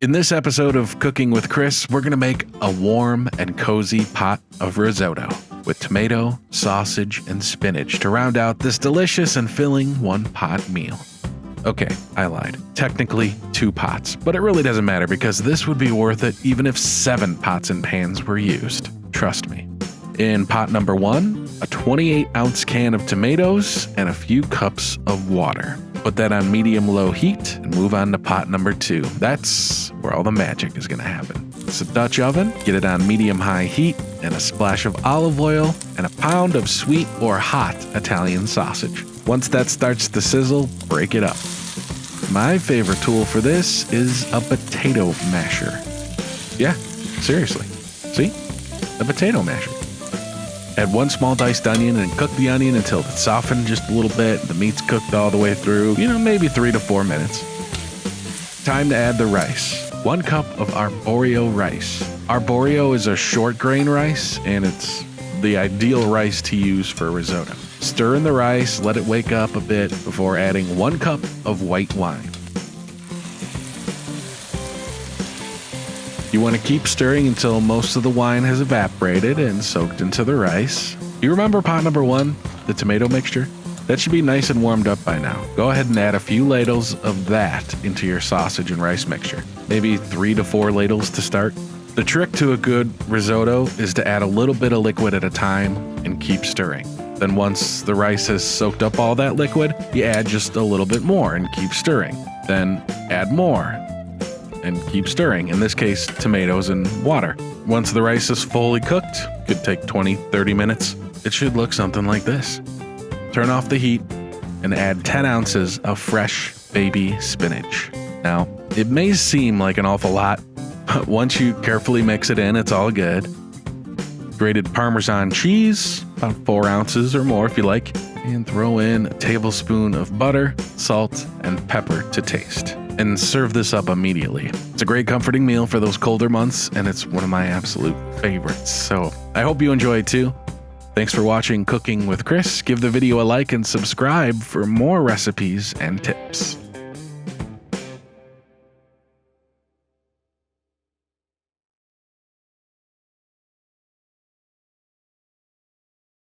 In this episode of Cooking with Chris, we're going to make a warm and cozy pot of risotto with tomato, sausage, and spinach to round out this delicious and filling one-pot meal. Okay, I lied. Technically 2 pots, but it really doesn't matter because this would be worth it even if 7 pots and pans were used. Trust me. In pot number 1, a 28-ounce can of tomatoes and a few cups of water. Put that on medium-low heat and move on to pot number 2. That's where all the magic is going to happen. It's a Dutch oven, get it on medium-high heat, and a splash of olive oil, and a pound of sweet or hot Italian sausage. Once that starts to sizzle, break it up. My favorite tool for this is a potato masher. Yeah, seriously. See? A potato masher. Add 1 small diced onion and cook the onion until it's softened just a little bit. The meat's cooked all the way through, maybe 3 to 4 minutes. Time to add the rice. 1 cup of arborio rice. Arborio is a short grain rice, and it's the ideal rice to use for risotto. Stir in the rice, let it wake up a bit before adding 1 cup of white wine. You want to keep stirring until most of the wine has evaporated and soaked into the rice. You remember pot number 1, the tomato mixture? That should be nice and warmed up by now. Go ahead and add a few ladles of that into your sausage and rice mixture. Maybe 3 to 4 ladles to start. The trick to a good risotto is to add a little bit of liquid at a time and keep stirring. Then once the rice has soaked up all that liquid, you add just a little bit more and keep stirring. Then add more and keep stirring, in this case, tomatoes and water. Once the rice is fully cooked, could take 20-30 minutes, it should look something like this. Turn off the heat and add 10 ounces of fresh baby spinach. Now, it may seem like an awful lot, but once you carefully mix it in, it's all good. Grated Parmesan cheese, about 4 ounces or more if you like, and throw in a tablespoon of butter, salt, and pepper to taste. And serve this up immediately. It's a great comforting meal for those colder months, and it's one of my absolute favorites. So I hope you enjoy it too. Thanks for watching Cooking with Chris. Give the video a like and subscribe for more recipes and tips.